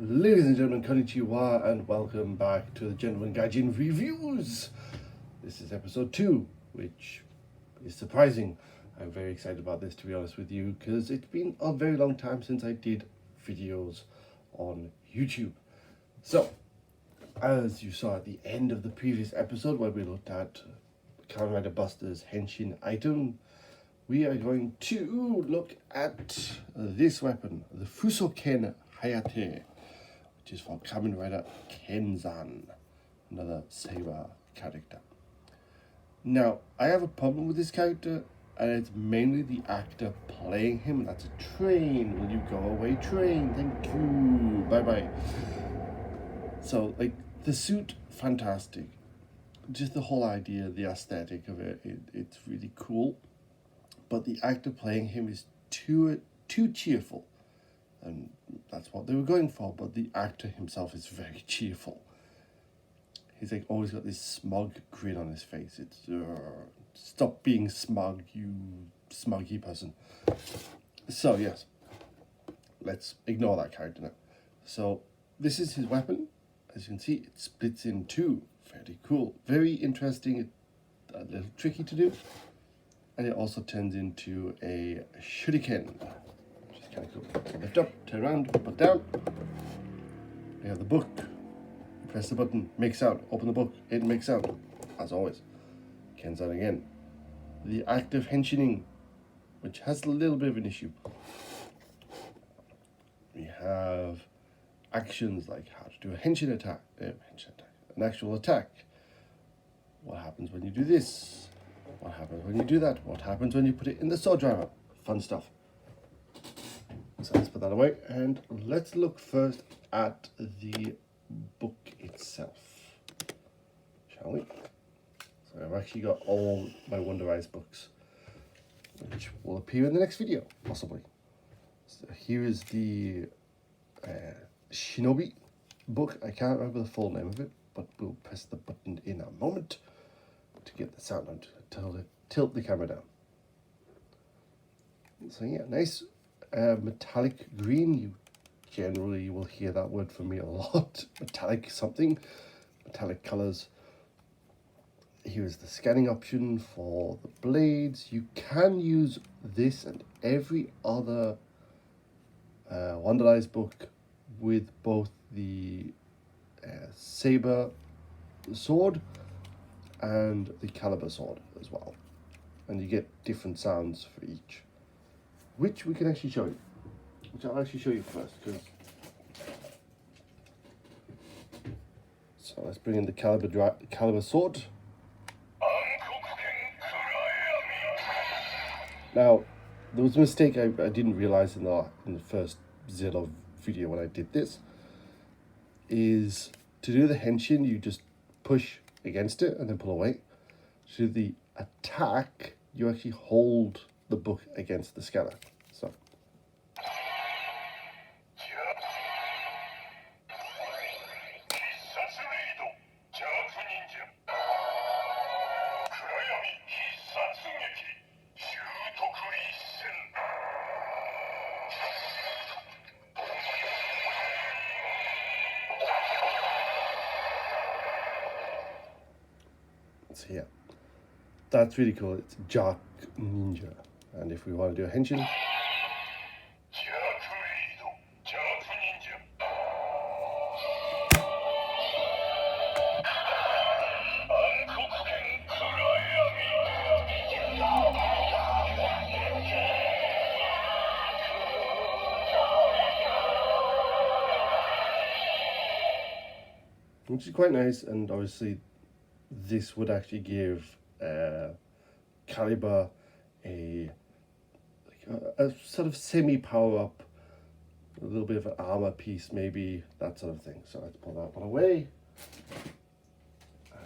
Ladies and gentlemen, konnichiwa, and welcome back to the Gentlemen Gaijin reviews. This is episode 2, which is surprising. I'm very excited about this, to be honest with you, because it's been a very long time since I did videos on YouTube. So, as you saw at the end of the previous episode where we looked at Kamen Rider Buster's Henshin item, we are going to look at this weapon, the Fuusouken Hayate, which is for Kamen Rider Kenzan, another Saber character. Now, I have a problem with this character, and it's mainly the actor playing him. That's a train. Will you go away, train? Thank you. Bye-bye. So, like, the suit, fantastic. Just the whole idea, the aesthetic of it's really cool. But the actor playing him is too cheerful. And that's what they were going for, but the actor himself is very cheerful. He's like always got this smug grin on his face. It's, stop being smug, you smuggy person. So yes, let's ignore that character now. So this is his weapon. As you can see, it splits in two. Very cool, very interesting, a little tricky to do. And it also turns into a shuriken, which is kind of cool. Lift up, turn around, put down. We have the book. You press the button, make sound. Open the book, it makes sound. As always. Kenzan again. The active Henshining, which has a little bit of an issue. We have actions like how to do a Henshin attack, an actual attack. What happens when you do this? What happens when you do that? What happens when you put it in the sword driver? Fun stuff. So let's put that away and let's look first at the book itself, shall we? So I've actually got all my Wonder Eyes books, which will appear in the next video, possibly. So here is the Shinobi book. I can't remember the full name of it, but we'll press the button in a moment to get the sound on, to tilt the camera down. So yeah, nice metallic green. You generally will hear that word from me a lot. Metallic something, metallic colors. Here's the scanning option for the blades. You can use this and every other Wonder Eyes book with both the Saber sword and the caliber sword as well, and you get different sounds for each, which we can actually show you, which I'll actually show you first. So let's bring in the caliber sword. Now there was a mistake I didn't realize in the first Zillow video when I did this, is to do the Henshin you just push against it and then pull away. To do the attack you actually hold the book against the scanner. So yeah, that's really cool. It's Jack Ninja. And if we want to do a Henshin, which is quite nice. And obviously this would actually give Caliber a sort of semi-power up, a little bit of an armor piece maybe, that sort of thing. So let's pull that one away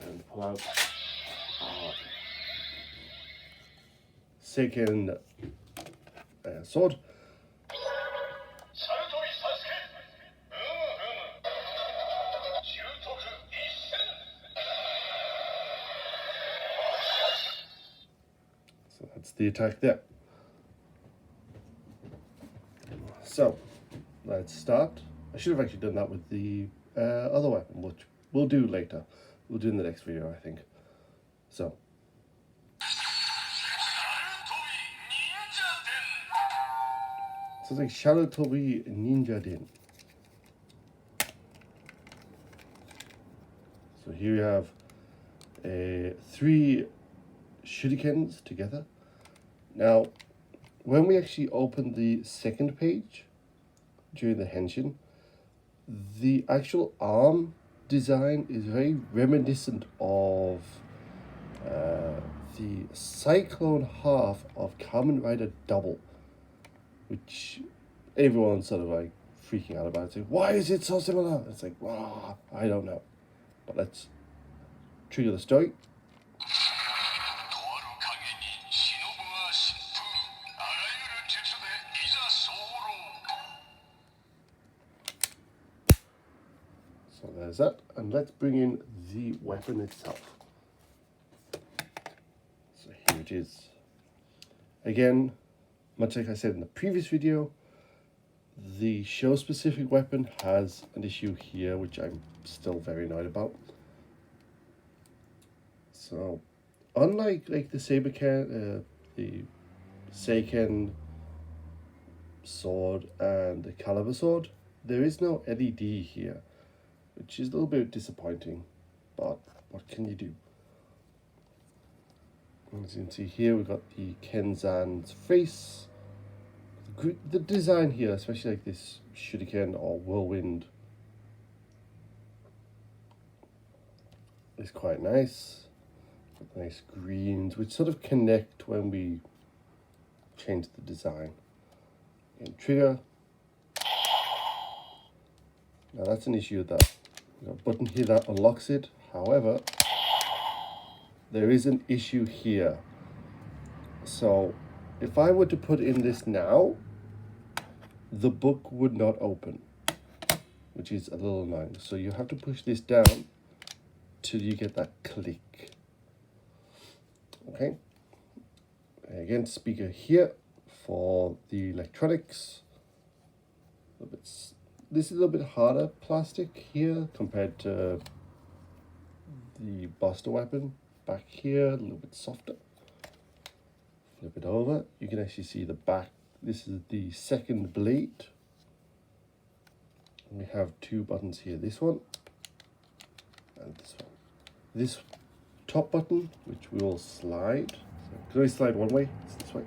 and pull out our Seiken sword. So that's the attack there. So let's start I should have actually done that with the other weapon, which we'll do later. We'll do in the next video, I think. So. So it's like Shadotobi Ninja Den. So here you have 3 shurikens together. Now, when we actually open the second page during the Henshin, the actual arm design is very reminiscent of the Cyclone half of Kamen Rider Double, which everyone's sort of like freaking out about. It's like, why is it so similar? It's like, wow, I don't know. But let's trigger the story. So there's that, and let's bring in the weapon itself. So here it is. Again, much like I said in the previous video, the show-specific weapon has an issue here, which I'm still very annoyed about. So, unlike like the Saber the Seiken sword and the Caliber sword, there is no LED here, which is a little bit disappointing, but what can you do? As you can see here, we've got the Kenzan's face. The design here, especially like this shuriken or whirlwind, is quite nice. Nice greens, which sort of connect when we change the design. And trigger. Now that's an issue with that. We've got a button here that unlocks it. However, there is an issue here. So if I were to put in this now, the book would not open, which is a little annoying. So you have to push this down till you get that click. Okay. Again, speaker here for the electronics. This is a little bit harder plastic here compared to the Buster weapon. Back here, a little bit softer. Flip it over. You can actually see the back. This is the second blade. We have 2 buttons here. This one and this one. This top button, which we will slide. So it can only slide one way. It's this way.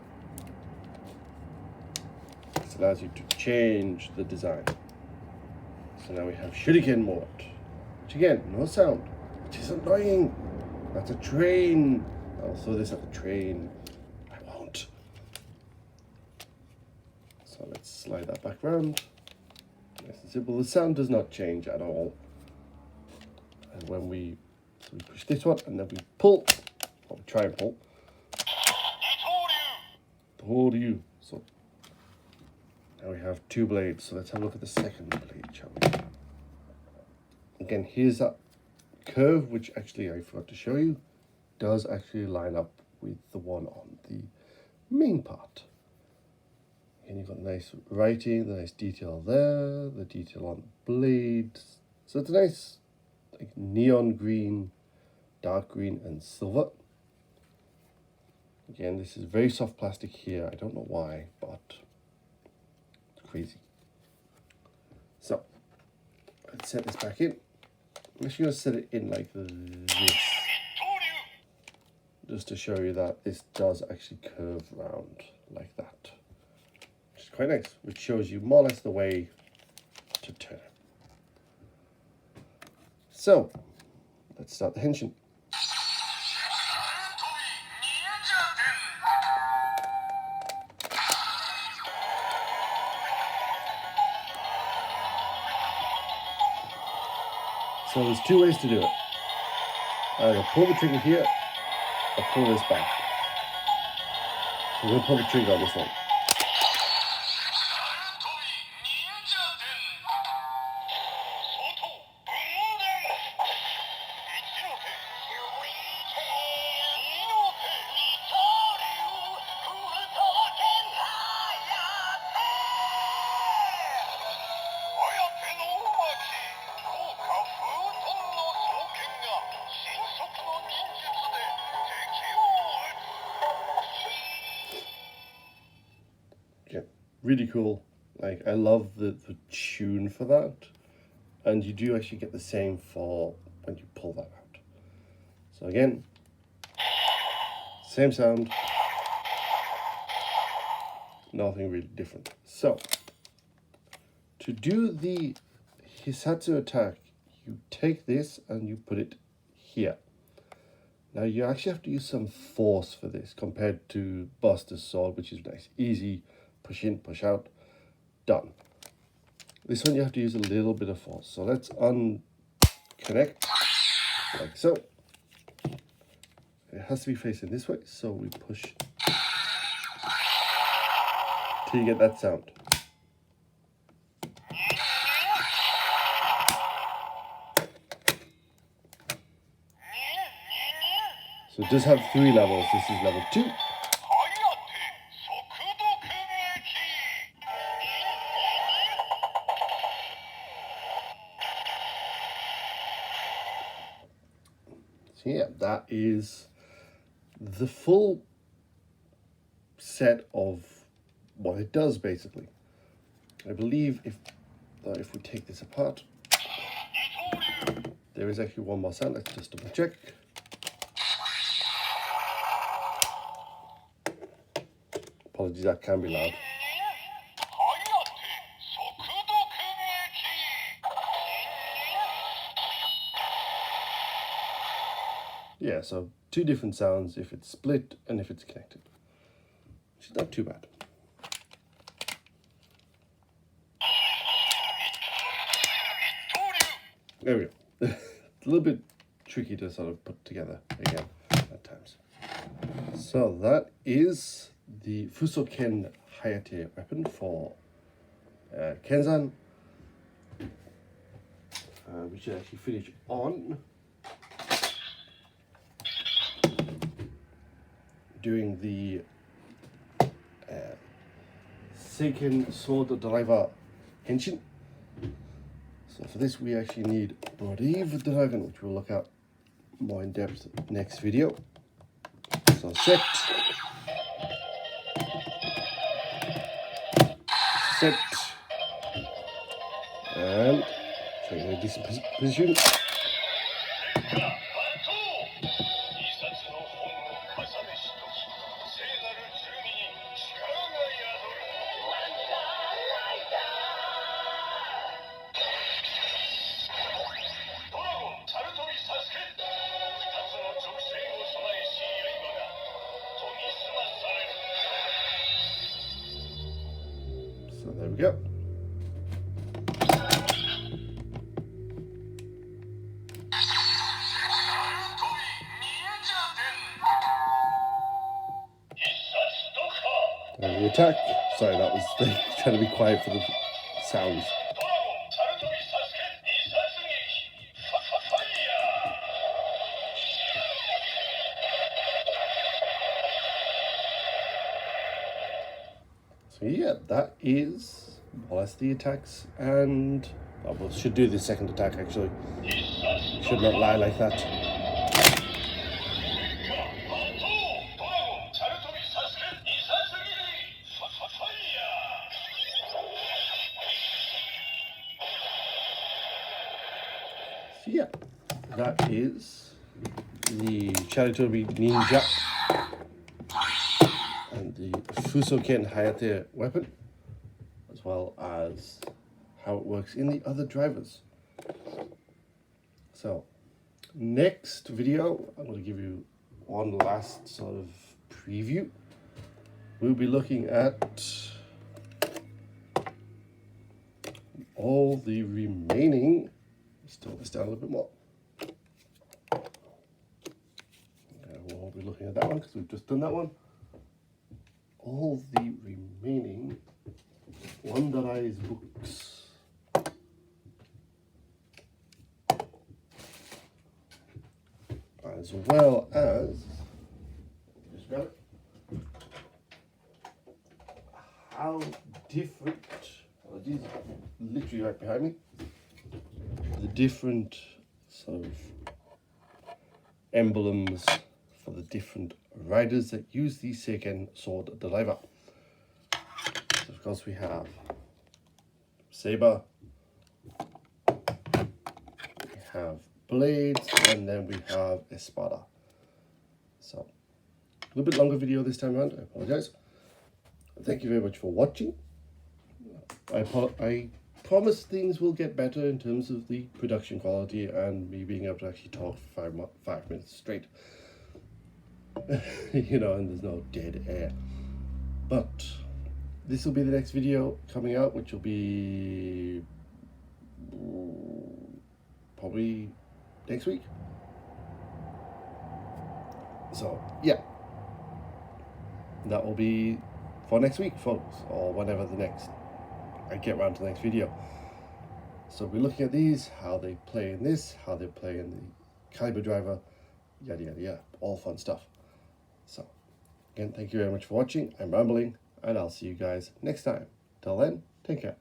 This allows you to change the design. So now we have shuriken mode, which again, no sound, which is annoying. That's a train. I'll throw this at the train. I won't. So let's slide that back around. Nice and simple. The sound does not change at all. And when we push this one and then we pull, or we try and pull. Told you. So now we have 2 blades. So let's have a look at the second blade, shall we? Again, here's that curve, which actually I forgot to show you, does actually line up with the one on the main part. And you've got nice writing, the nice detail there, the detail on the blade. So it's a nice like neon green, dark green and silver. Again, this is very soft plastic here. I don't know why, but it's crazy. So let's set this back in. I'm actually going to set it in like this, just to show you that this does actually curve round like that, which is quite nice, which shows you more or less the way to turn it. So let's start the Henshin. So there's 2 ways to do it. Either pull the trigger here, or pull this back. So we'll pull the trigger on this one. really cool. Like, I love the tune for that. And you do actually get the same for when you pull that out. So again, same sound. Nothing really different. So, to do the Hisato Attack, you take this and you put it here. Now you actually have to use some force for this compared to Buster's Sword, which is nice, easy, push in, push out, done. This one you have to use a little bit of force. So let's unconnect, like so. It has to be facing this way, so we push till you get that sound. So it does have 3 levels. This is level 2. So yeah, that is the full set of what it does basically. I believe if we take this apart, there is actually one more sound. Let's just double check. Apologies, that can be loud. Yeah, so 2 different sounds if it's split and if it's connected, which is not too bad. There we go. It's a little bit tricky to sort of put together again at times. So that is the Fuusouken Hayate weapon for Kenzan. We should actually finish on doing the Seiken Sword Driver Henshin. So for this we actually need Brave Dragon, which we'll look at more in depth next video. So set, and so in a decent position. So there we go. And the attack. Sorry, that was trying to be quiet for the sounds. So yeah, that is more or less the attacks, and we should do the second attack actually. Should not lie like that. So yeah, that is the Charitobi Ninja and the Fuusouken Hayate weapon, as well as how it works in the other drivers. So, next video, I'm going to give you one last sort of preview. We'll be looking at all the remaining. Let's tone this down a little bit more. We won't be looking at that one because we've just done that one. All the remaining Wonderized books. As well as, just grab it, how different, well, these are literally right behind me, the different sort of emblems for the different riders that use the Seiken Sword Driver. So of course we have Saber, we have blades, and then we have Espada. So a little bit longer video this time around, I apologize. Thank you very much for watching. I promise things will get better in terms of the production quality and me being able to actually talk for 5 minutes straight. You know, and there's no dead air. But this will be the next video coming out, which will be probably next week. So yeah, that will be for next week, folks, or whenever I get around to the next video. So we're looking at these, how they play in this, how they play in the caliber driver, yada yada yada, all fun stuff. So again, thank you very much for watching. I'm rambling, and I'll see you guys next time. Till then, take care.